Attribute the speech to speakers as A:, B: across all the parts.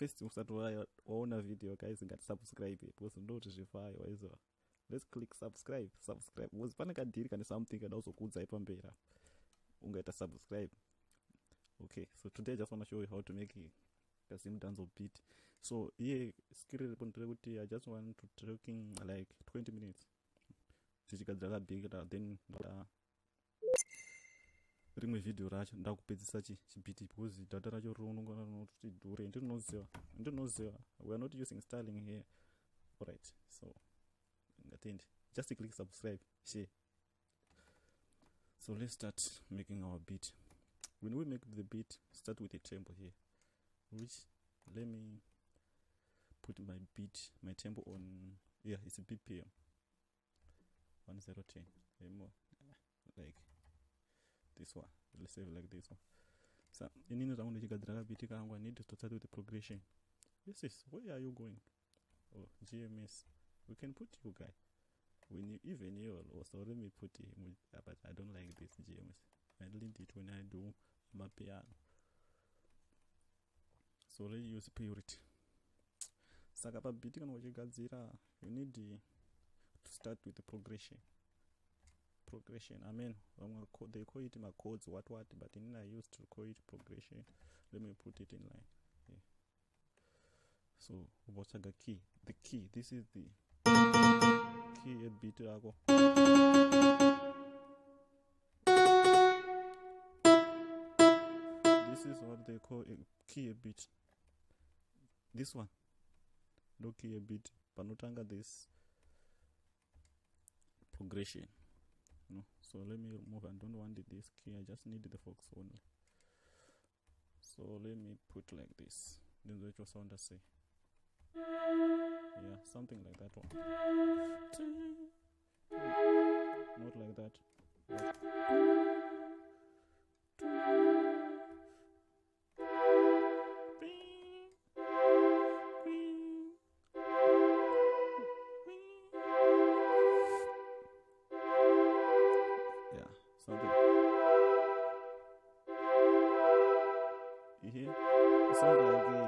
A: first usati waona video guys ngatisubscribe because ndoti zvifai waizo. Let's click subscribe because pane kadhiri kane something kada uzokuudzai pamberi ungaita subscribe. Okay, so today I just want to show you how to make a Zimdancehall beat. So here skill I just want to talking like 20 minutes. Tichigadzira big then rimwe video racho ndakupedzisa chibiti because data racho rinongona kuti dhure ndinoziva we are not using styling here. Alright, so attend, just click subscribe, share. So let's start making our beat. When we make the beat, start with a tempo here, which let me put my tempo on. Yeah, it's a BPM 1010 like this one. Let's say like this one. So in the beat I need to start with the progression. This is where are you going? Oh, GMS. We can put you guy. When you even you also let me put it, but I don't like this GMS. I leave it when I do my piano. So let's use purity. Sakapa beating on what you got zero. You need to start with the progression. I mean, they call it my chords, what, but in I used to call it progression. Let me put it in line. Yeah. So what's the key? The key. This is the key a beat. This is what they call a key a beat. This one, no key a beat, but not under this progression. No, so let me remove. I don't want this key. I just need the fox only. So let me put like this. Then the actual sound I say. Yeah, something like that one. Not like that. Yeah, something. You hear? It sounds like a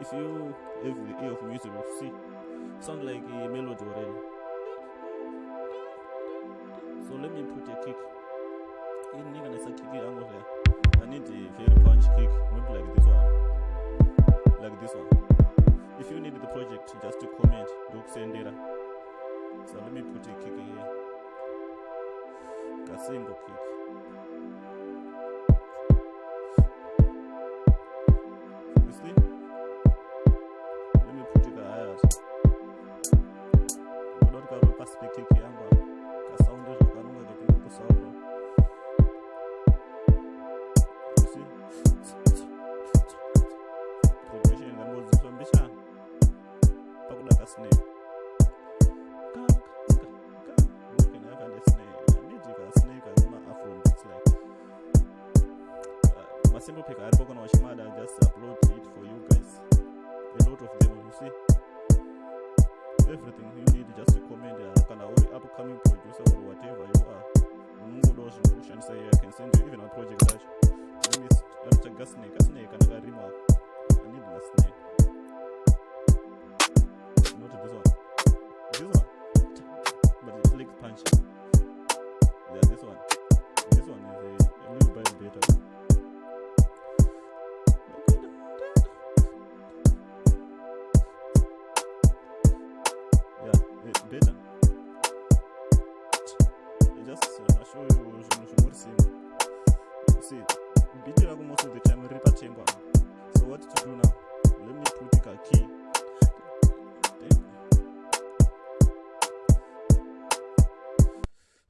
A: if you have the ear of music, you see, sound like a melody already. So let me put a kick. I need a very punch kick, not like this one. Like this one. If you need the project, just to comment, don't send it. So let me put a kick here. A single kick. snare. Can I find a snare? I need a snare because my afro beats like my simple pick. I'm gonna watch my dad just upload it for you guys. A lot of them, you see. Everything you need just to comment there. Can I upcoming producer or whatever you are? And say I can send you even a project that let me check a snake and I remark. I need my snake. Not this one. This one. But it's like punch. Yeah, this one. This one is a little bit better. Yeah, it's better. Just show you more simple. See, video most of the time reaper chamber. So what to do now? Let me put a key.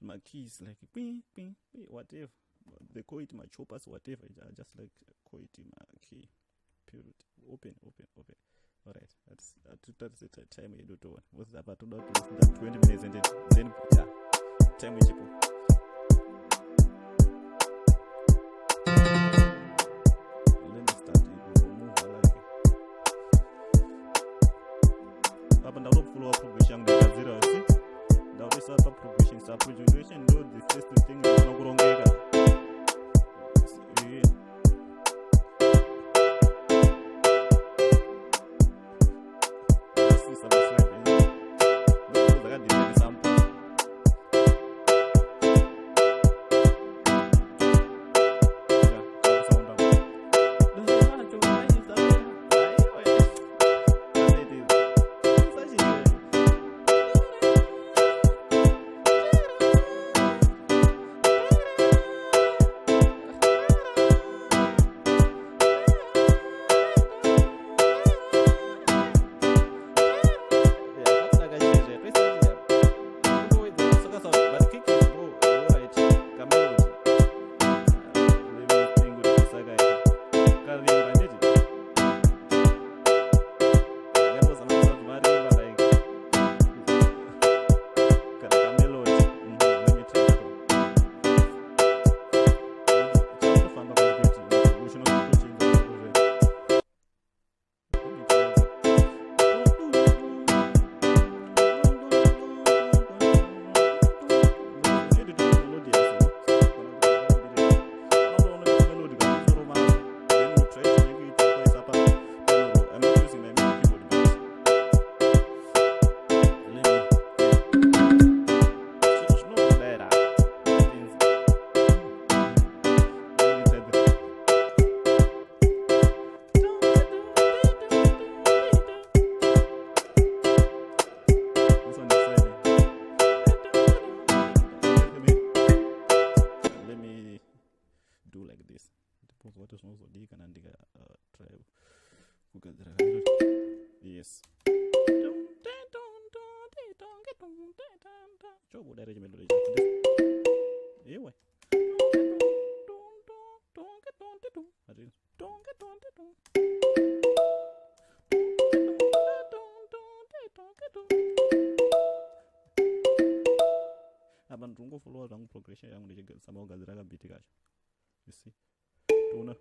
A: My keys like ping ping whatever. They call it my choppers, whatever. I just like call it my key. Period. Open. Alright, that's the time we do one. What's that about to do that 20 minutes and then yeah. Time with people. Let me start it. We'll move like it. Up and down, follow up progression. Zero, see? Now this up progression, start progression. No, the first thing is not wrong. Yes. Coba dari melodi. Iya. Abang tunggu follow orang progression yang dijaga sama gazraga beat guys. You see. Tuna.